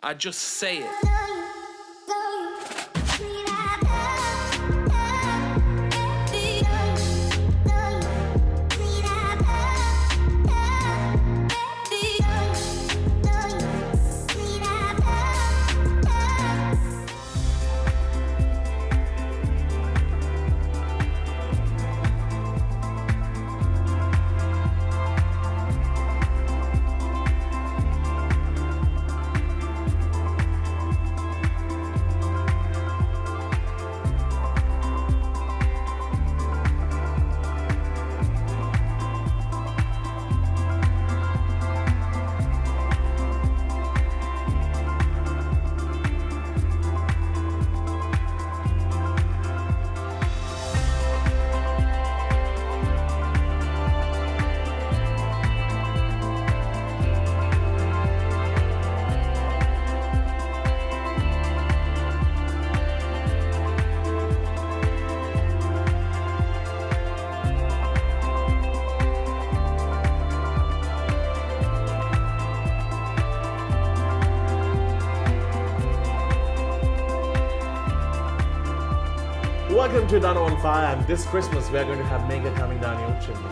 I just say it. Welcome to Danu on Fire, and this Christmas we are going to have Megha coming down your chimney.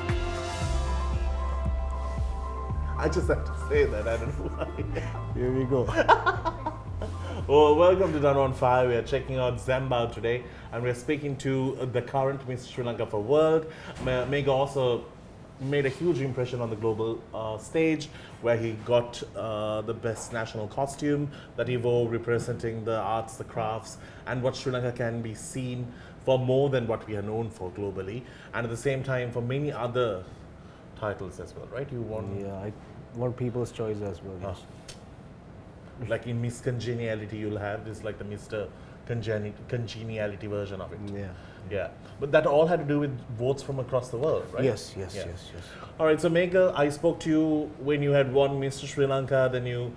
I just have to say that, I don't know why. Here we go. Well, welcome to Danu on Fire. We are checking out Zambao today, and we are speaking to the current Miss Sri Lanka for World. Megha also made a huge impression on the global stage, where he got the best national costume that he wore, representing the arts, the crafts, and what Sri Lanka can be seen for more than what we are known for globally, and at the same time for many other titles as well, right? You won, Yeah, I want people's choice as well. Yes. like in Miss Congeniality, you'll have this like the Mr. Congeniality version of it. Yeah. Yeah, but that all had to do with votes from across the world, right? Yes. Yeah. Yes. All right, so Megha, I spoke to you when you had won Mr. Sri Lanka, then you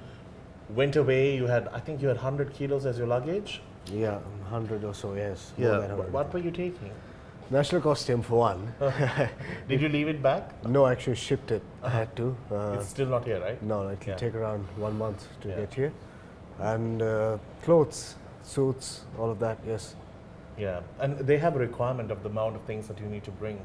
went away. You had, I think you had 100 kilos as your luggage. Yeah, 100 or so. Yes. more than 100. What were you taking? National costume for one. Did you leave it back? No, actually shipped it. I had to. It's still not here, right? No, it will Yeah. take around 1 month to Yeah. get here, and clothes, suits, all of that. Yes. Yeah, and they have a requirement of the amount of things that you need to bring.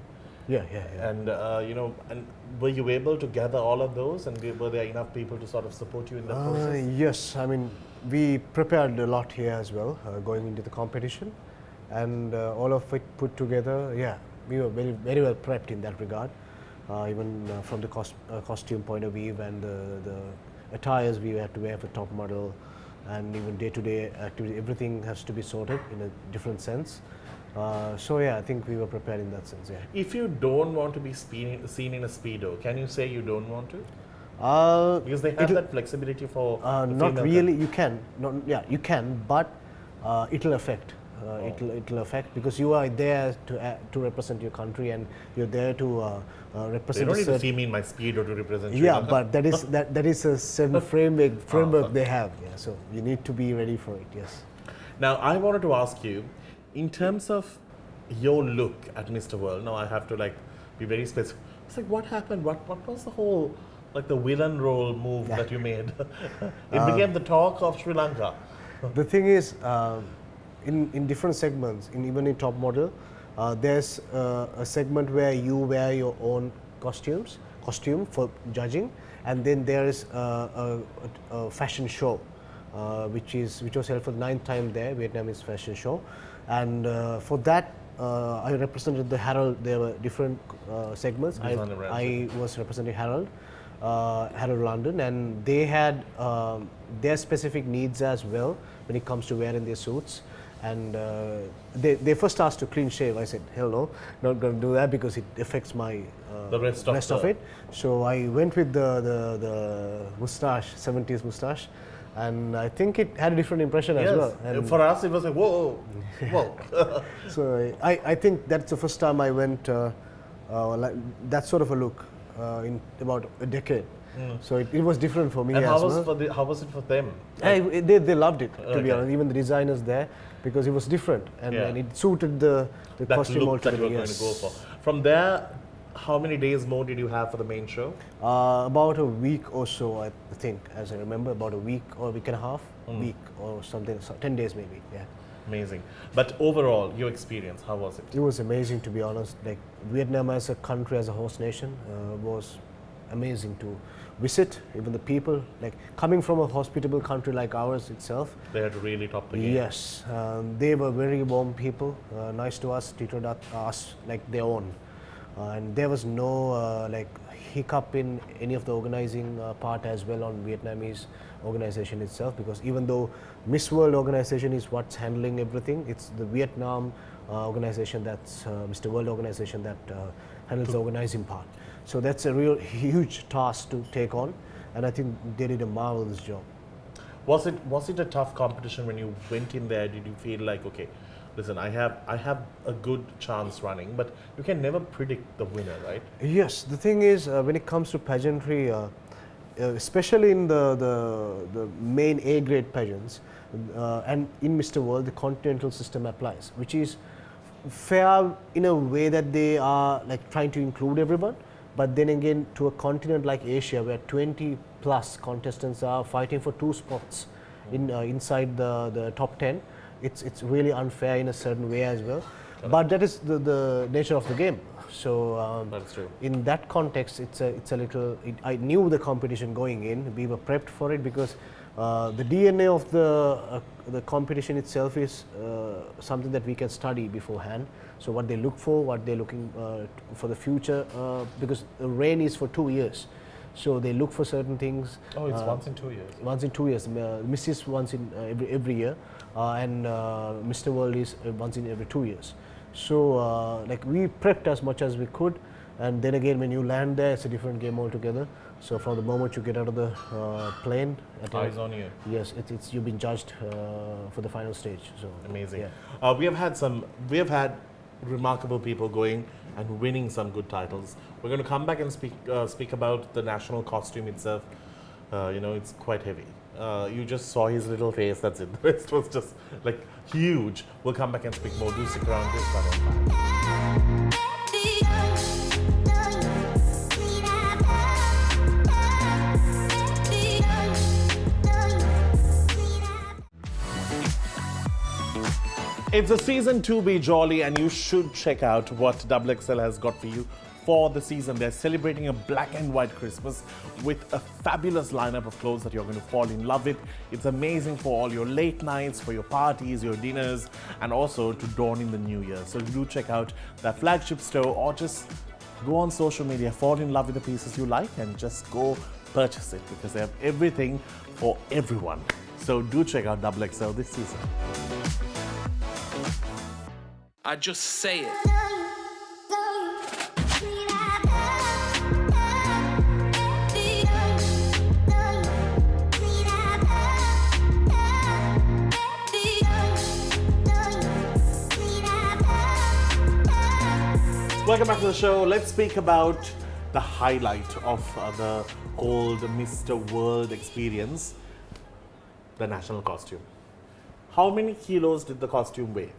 Yeah. And and were you able to gather all of those, and were there enough people to sort of support you in that process? Yes, I mean, we prepared a lot here as well, going into the competition, and all of it put together. Yeah, we were very well prepped in that regard, even from the costume point of view, and the attires we had to wear for top model, and even day-to-day activity. Everything has to be sorted in a different sense. So yeah, I think we were prepared in that sense. Yeah. If you don't want to be seen in a speedo, can you say you don't want to? Because they have it'll- that flexibility for the Not female really. You can. Not, yeah, you can, but it'll affect. It'll affect because you are there to represent your country, and you're there to They represent. don't a need to certain- see me in my speedo to represent Sri yeah, Lanka. but that is a certain framework they have. Yeah, so you need to be ready for it. Yes. Now, I wanted to ask you, in terms of your look at Mr. World, now I have to like be very specific. It's like, what happened? What was the whole, like the villain role move that you made? It became the talk of Sri Lanka. The thing is, in different segments, even in top model, there's a segment where you wear your own costume for judging, and then there is a fashion show, which was held for the 9th time there, Vietnamese fashion show, and for that I represented the Herald. There were different segments. I was representing Herald London, and they had their specific needs as well when it comes to wearing their suits. And they first asked to clean shave. I said, hell no, not going to do that because it affects my The rest of it. So I went with the moustache, 70s moustache, and I think it had a different impression as well. And for us, it was like, whoa. so I think that's the first time I went like that sort of a look in about a decade. So it was different for me And as well. how was it for them? They loved it, to Okay. be honest, even the designers there, because it was different and it suited the That costume look that you altogether. were going to go for. From there, How many days more did you have for the main show? About a week or so, I think, as I remember, about a week or a week and a half, week or something, 10 days maybe, yeah. Amazing. But overall, your experience, how was it? It was amazing, to be honest. Like, Vietnam as a country, as a host nation, was amazing to visit. Even the people, like coming from a hospitable country like ours itself. They had to really top the game. Yes, they were very warm people, nice to us, treated us like their own. And there was no like hiccup in any of the organizing part as well on Vietnamese organization itself, because even though Miss World organization is what's handling everything, it's the Vietnam organization, that's Mr. World organization, that handles the organizing part. So that's a real huge task to take on, and I think they did a marvelous job. Was it a tough competition when you went in there? Did you feel like, okay, listen, I have a good chance running, but you can never predict the winner, right? Yes, the thing is, when it comes to pageantry, especially in the main A grade pageants, and in Mr. World, the continental system applies, which is fair in a way that they are like trying to include everyone. But then again, to a continent like Asia, where 20 plus contestants are fighting for 2 spots inside the top 10, it's really unfair in a certain way as well. But that is the nature of the game. So That's true. in that context, it's a little. I knew the competition going in. We were prepped for it because the DNA of the competition itself is something that we can study beforehand. So what they look for, what they're looking for the future, because the reign is for 2 years. So they look for certain things. Oh, it's once in 2 years. Once in 2 years. Mrs. once in every year, and Mr. World is once in every 2 years. So like we prepped as much as we could, and then again when you land there, it's a different game altogether. So from the moment you get out of the plane, Eyes on you. yes, it's you've been judged for the final stage. So Amazing. yeah. We have had remarkable people going and winning some good titles. We're going to come back and speak about the national costume itself. It's quite heavy. You just saw his little face, that's it. The rest was just like huge. We'll come back and speak more. Do stick around. This one. It's a season to be jolly, and you should check out what XXL has got for you for the season. They're celebrating a black and white Christmas with a fabulous lineup of clothes that you're going to fall in love with. It's amazing for all your late nights, for your parties, your dinners, and also to dawn in the new year. So do check out their flagship store, or just go on social media, fall in love with the pieces you like, and just go purchase it, because they have everything for everyone. So do check out XXL this season. I just say it. Welcome back to the show. Let's speak about the highlight of the old Mr. World experience, the national costume. How many kilos did the costume weigh?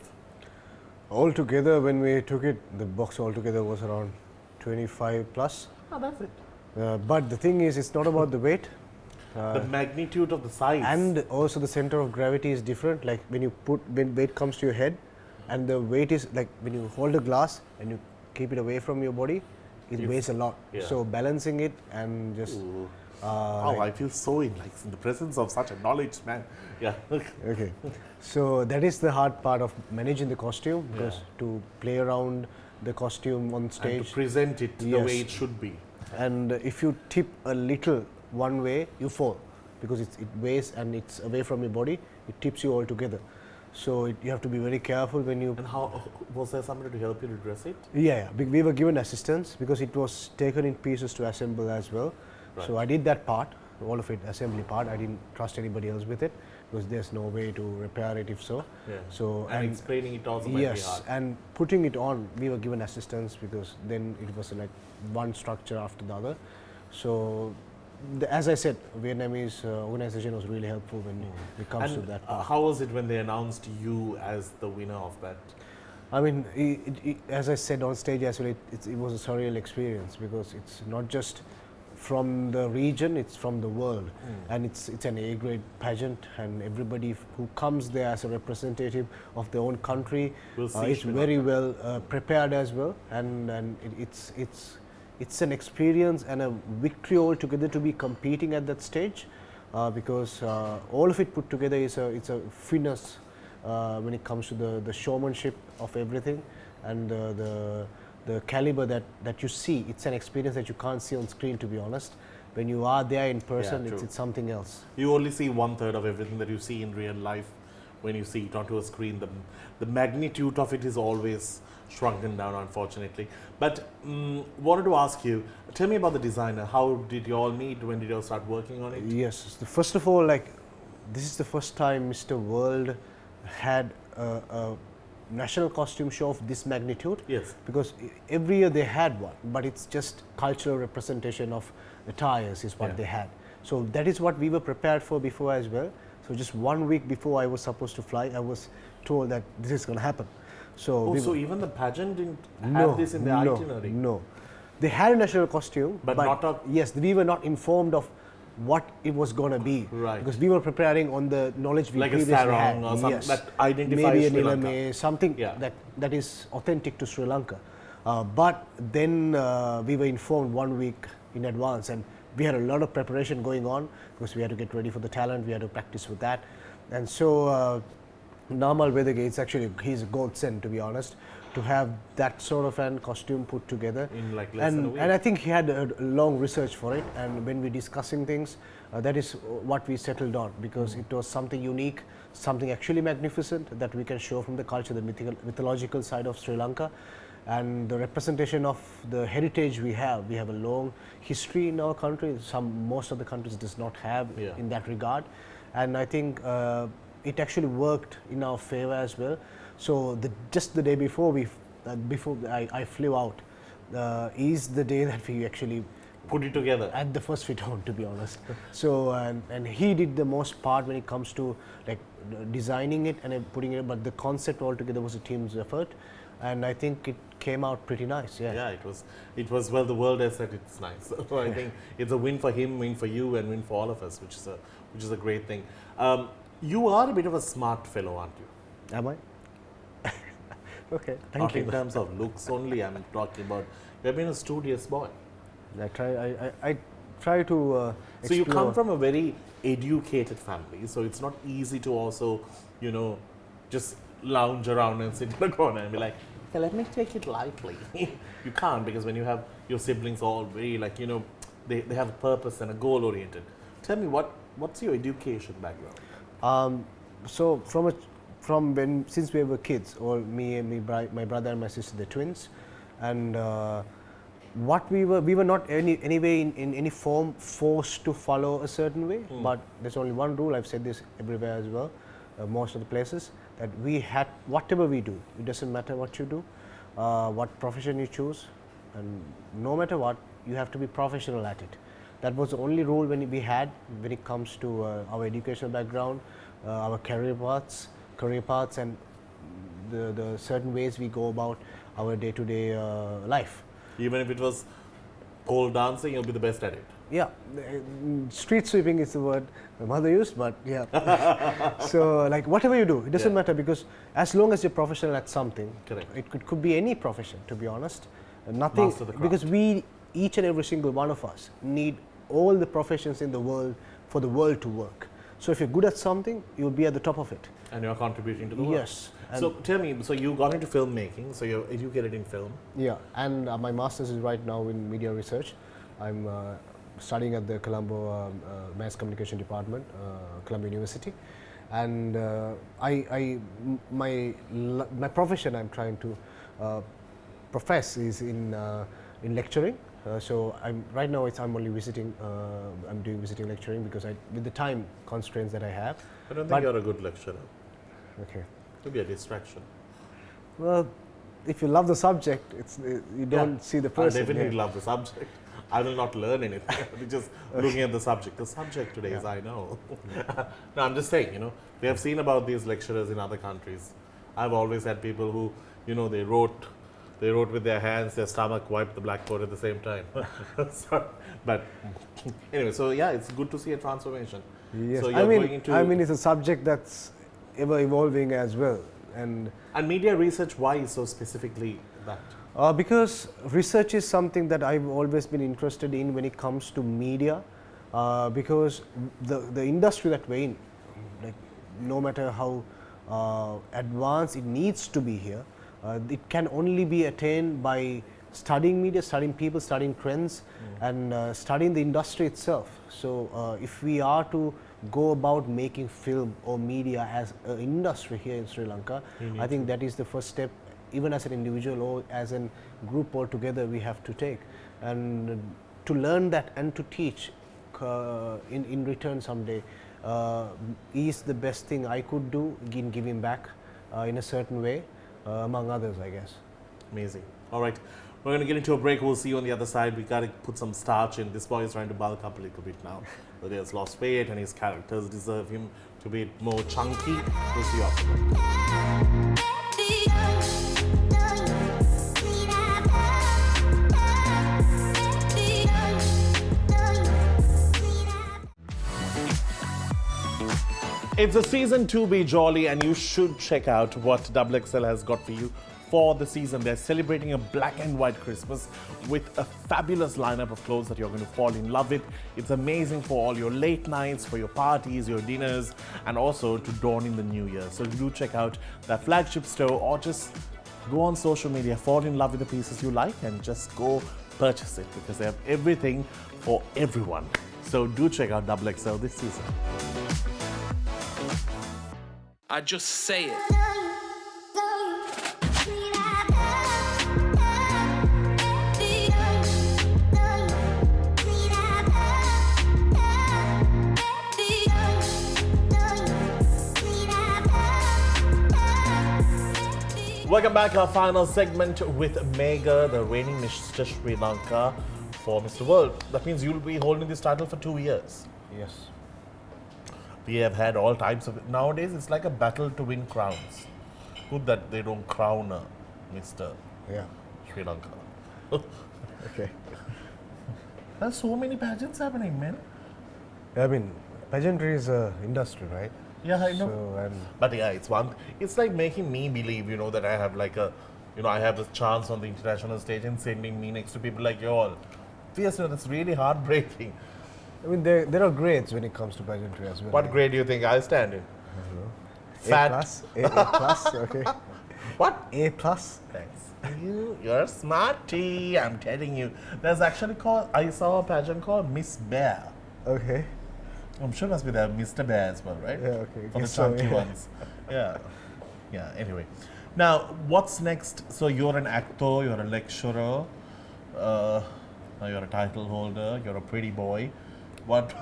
Altogether, when we took it, the box altogether was around 25 plus. Oh, that's it. But the thing is, it's not about the weight. The magnitude of the size. And also the center of gravity is different. Like when weight comes to your head, and the weight is like when you hold a glass and you keep it away from your body, it weighs a lot. Yeah. So balancing it and just. I feel so in the presence of such a knowledge, man. Yeah. Okay. So that is the hard part of managing the costume, because to play around the costume on stage. And to present it the way it should be. And if you tip a little one way, you fall, because it weighs and it's away from your body, it tips you all together. So you have to be very careful when you. And how was there somebody to help you to dress it? Yeah. We were given assistance because it was taken in pieces to assemble as well. Right. So I did that part, all of it, assembly part. I didn't trust anybody else with it, because there's no way to repair it if so. Yeah. So and explaining it also might be hard. Yes, and putting it on, we were given assistance, because then it was like one structure after the other. So as I said, Vietnamese organization was really helpful when it comes to that part. How was it when they announced you as the winner of that I mean, as I said on stage as well, it was a surreal experience because it's not just from the region, it's from the world, and it's an A-grade pageant, and everybody who comes there as a representative of their own country Will see is Sri very well prepared as well, and it's an experience and a victory altogether to be competing at that stage, because all of it put together it's a finesse when it comes to the showmanship of everything, and the caliber that you see. It's an experience that you can't see on screen, to be honest. When you are there in person, true. it's something else. You only see 1/3 of everything that you see in real life when you see it onto a screen. The magnitude of it is always shrunken down, unfortunately. But wanted to ask you, tell me about the designer. How did you all meet? When did you all start working on it? Yes, first of all, like, this is the first time Mr. World had a national costume show of this magnitude. Yes. Because every year they had one, but it's just cultural representation of attires is what they had. So that is what we were prepared for before as well. So just 1 week before I was supposed to fly, I was told that this is going to happen. So, So even the pageant didn't have this in the itinerary? No. They had a national costume, But not a... Yes, we were not informed of what it was going to be. Right. Because we were preparing on the knowledge we like a previously sarong had. or something Yes. that identifies Maybe Sri an Lanka. ilame, something that is authentic to Sri Lanka. But then we were informed 1 week in advance, and we had a lot of preparation going on because we had to get ready for the talent, we had to practice with that. And so Namal Vedage, he's a godsend, to be honest, to have that sort of an costume put together. In like less than a week. And I think he had a long research for it, and when we're discussing things, that is what we settled on, because it was something unique, something actually magnificent that we can show from the culture, the mythological side of Sri Lanka, and the representation of the heritage we have. We have a long history in our country. Most of the countries does not have in that regard, and I think it actually worked in our favor as well. So just the day before I flew out is the day that we actually put it together at the first fit on, to be honest. So and he did the most part when it comes to like designing it and putting it, but the concept altogether was a team's effort, and I think it came out pretty nice. It was well, the world has said it's nice. So I think it's a win for him, win for you, and win for all of us, which is a great thing. You are a bit of a smart fellow, aren't you? Am I? Okay, thank Not you. in terms of looks only, I'm talking about you have been a studious boy. I try to So you explore. come from a very educated family, so it's not easy to also, just lounge around and sit in the corner and be like, okay, let me take it lightly. You can't, because when you have your siblings all very they have a purpose and a goal oriented. Tell me, what's your education background? So since we were kids, or me and my brother and my sister, they're twins, and we were not anyway in any form forced to follow a certain way, but there's only one rule. I've said this everywhere as well, most of the places, that we had whatever we do, it doesn't matter what you do, what profession you choose, and no matter what, you have to be professional at it. That was the only rule when it comes to our educational background, our career paths, and the certain ways we go about our day-to-day life. Even if it was pole dancing, you'll be the best at it. Yeah, street sweeping is the word my mother used, but yeah. So like whatever you do, it doesn't matter, because as long as you're professional at something, correct. It could be any profession, to be honest. Nothing, Master the craft. because each and every single one of us need all the professions in the world for the world to work. So if you're good at something, you'll be at the top of it. And you're contributing to the world. Yes. So tell me, so you got into filmmaking, so you're educated in film. Yeah, and my master's is right now in media research. I'm studying at the Colombo Mass Communication Department, Colombo University, and my profession I'm trying to profess is in lecturing. So right now I'm only visiting. I'm doing visiting lecturing because with the time constraints that I have. I don't think you're a good lecturer. Okay. To be a distraction. Well, if you love the subject, you don't see the person. I definitely love the subject. I will not learn anything. I'll be just looking at the subject. The subject today is I know. No, I'm just saying, we have seen about these lecturers in other countries. I've always had people who they wrote with their hands, their stomach wiped the blackboard at the same time. But anyway, so yeah, it's good to see a transformation. Yes, So you're going into it's a subject that's ever evolving as well, and media research. Why so specifically that? because research is something that I've always been interested in when it comes to media, because the industry that we're in, like no matter how advanced it needs to be here, it can only be attained by studying media, studying people, studying trends, and studying the industry itself. So if we are to go about making film or media as an industry here in Sri Lanka, I think that is the first step, even as an individual or as a group altogether, we have to take. And to learn that and to teach in return someday is the best thing I could do in giving back in a certain way, among others, I guess. Amazing. All right, we're going to get into a break. We'll see you on the other side. We got to put some starch in. This boy is trying to bulk up a little bit now. But he has lost weight and his characters deserve him to be more chunky. We'll see you after the break. It's a season to be jolly, and you should check out what XXL has got for you for the season. They're celebrating a black and white Christmas with a fabulous lineup of clothes that you're going to fall in love with. It's amazing for all your late nights, for your parties, your dinners, and also to dawn in the new year. So do check out that flagship store, or just go on social media, fall in love with the pieces you like, and just go purchase it, because they have everything for everyone. So do check out XXL this season. I just say it. Welcome back, our final segment with Megha, the reigning Mr. Sri Lanka for Mr. World. That means you'll be holding this title for 2 years. Yes. We have had all types of... Nowadays, it's like a battle to win crowns. Good that they don't crown a Mr. Yeah. Sri Lanka. Okay. There's so many pageants happening, man. I mean, pageantry is an industry, right? Yeah, I know. So, and But yeah, it's like making me believe, that I have like I have a chance on the international stage, and sending me next to people like you all. Yes, that's really heartbreaking. I mean, there are grades when it comes to pageantry as well. What grade do you think I stand in? A plus? A plus, okay. What? A plus? Thanks. You're a smarty, I'm telling you. There's actually I saw a pageant called Miss Bear. Okay. I'm sure must be there Mr. Bear as well, right? Yeah, okay. For the Guess so, chunky yeah. ones. Yeah. Yeah, anyway. Now, what's next? So you're an actor, you're a lecturer, now you're a title holder, you're a pretty boy. What?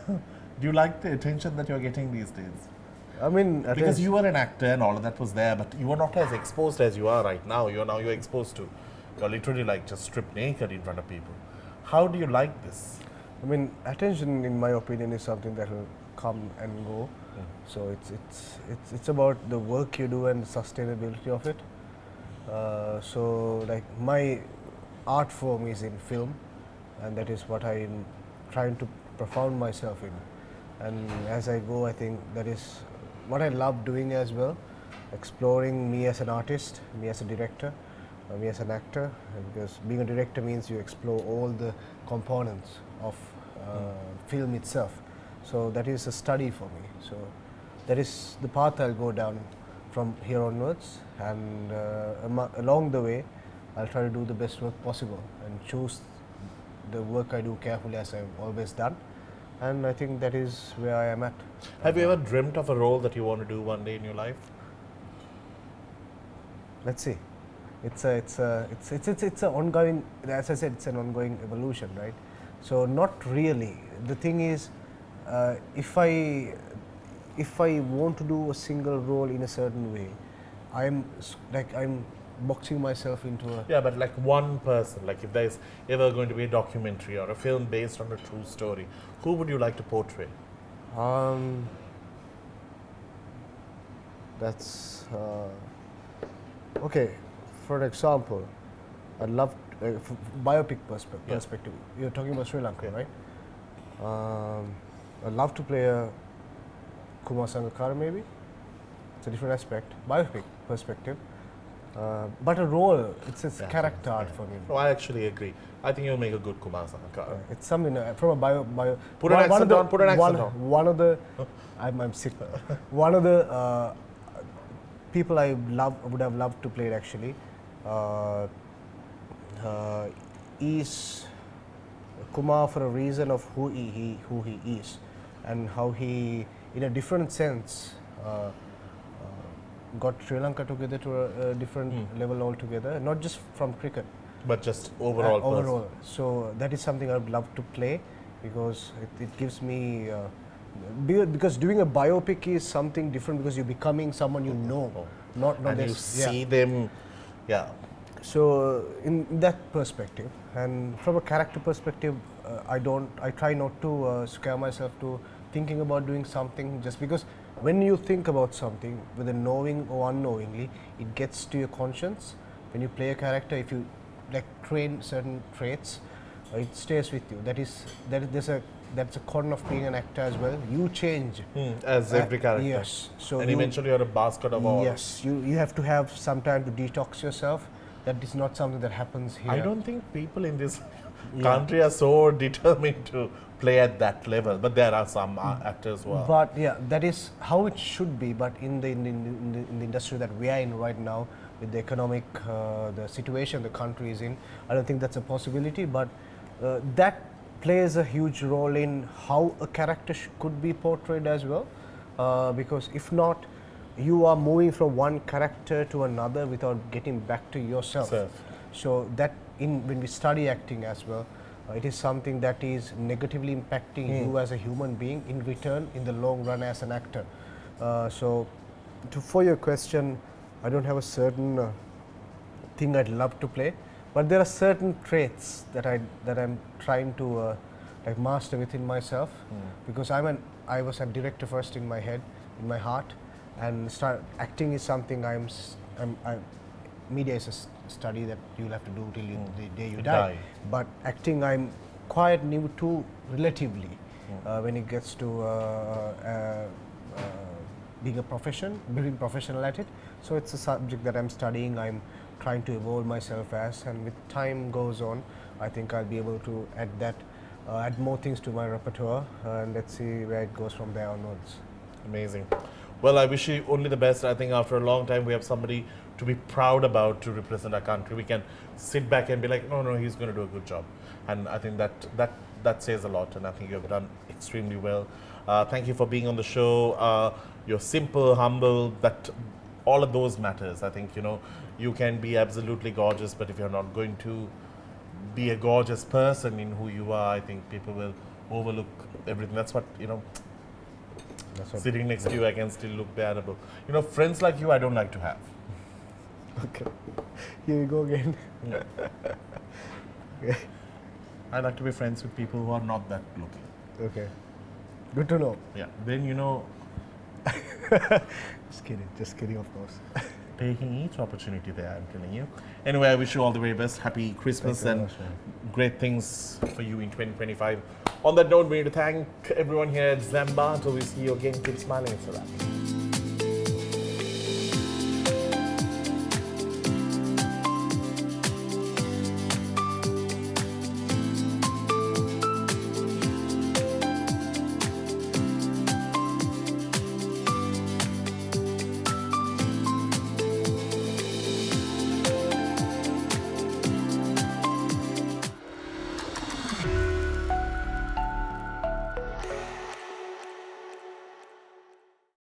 Do you like the attention that you're getting these days? I mean, Because you were an actor and all of that was there, but you were not as exposed as you are right now. You're exposed to, you're literally like just stripped naked in front of people. How do you like this? I mean, attention, in my opinion, is something that will come and go. So it's about the work you do and the sustainability of it. So like my art form is in film, and that is what I'm trying to profound myself in. And as I go, I think that is what I love doing as well, exploring me as an artist, me as a director, me as an actor, because being a director means you explore all the components of film itself. So that is a study for me. So that is the path I'll go down from here onwards, and along the way I'll try to do the best work possible and choose the work I do carefully, as I've always done. And I think that is where I am at. Have you ever dreamt of a role that you want to do one day in your life? Let's see. It's a ongoing, as I said, it's an ongoing evolution, right? So not really. The thing is, if I want to do a single role in a certain way, I'm boxing myself into a... Yeah, but like one person, like if there's ever going to be a documentary or a film based on a true story, who would you like to portray? That's okay. For example, I'd love biopic perspective. You're talking about Sri Lanka, right? I'd love to play a Kumar Sangakkara maybe. It's a different aspect. Biopic perspective. But a role, it's a character art for me. No, I actually agree. I think you'll make a good Kumar Sangakkara. It's something from a bio. Put an accent on. Put an accent on. One of the, I'm sick. One of the people I would have loved to play it actually is Kumar for a reason of who he is and how he, in a different sense, got Sri Lanka together to a different level altogether, not just from cricket. But just overall. Overall. So that is something I would love to play because it gives me, because doing a biopic is something different because you're becoming someone you know, not and you see them, So in that perspective, and from a character perspective, I try not to scare myself to thinking about doing something just because when you think about something, whether knowing or unknowingly, it gets to your conscience. When you play a character, if you like train certain traits, it stays with you. That's a con of being an actor as well. You change as every character. Yes. So and eventually you're a basket of all. Yes. You have to have some time to detox yourself. That is not something that happens here. I don't think people in this country are so determined to play at that level, but there are some actors who are. But yeah, that is how it should be. But in the industry that we are in right now, with the economic the situation the country is in, I don't think that's a possibility. But that plays a huge role in how a character could be portrayed as well. Because if not, you are moving from one character to another without getting back to yourself. So that when we study acting as well, it is something that is negatively impacting you as a human being in return in the long run as an actor. For your question, I don't have a certain thing I'd love to play, but there are certain traits that I'm trying to like master within myself because I was a director first in my head, in my heart, and acting is something media is a study that you'll have to do till the day you die. But acting I'm quite new to relatively when it gets to being a profession, being professional at it. So it's a subject that I'm studying, I'm trying to evolve myself as, and with time goes on, I think I'll be able to add more things to my repertoire, and let's see where it goes from there onwards. Amazing. Well, I wish you only the best. I think after a long time we have somebody to be proud about to represent our country. We can sit back and be like, no, he's going to do a good job. And I think that says a lot, and I think you've done extremely well. Thank you for being on the show. You're simple, humble, all of those matters. I think, you can be absolutely gorgeous, but if you're not going to be a gorgeous person in who you are, I think people will overlook everything. That's what, sitting next to you, I can still look bearable. Friends like you, I don't like to have. Okay. Here we go again. Yeah. Okay. I like to be friends with people who are not that looking. Okay. Good to know. Yeah. Then, Just kidding, of course. Taking each opportunity there, I'm telling you. Anyway, I wish you all the very best. Happy Christmas and great things for you in 2025. On that note, we need to thank everyone here at Zamba. Until we see you again, keep smiling. It's a wrap.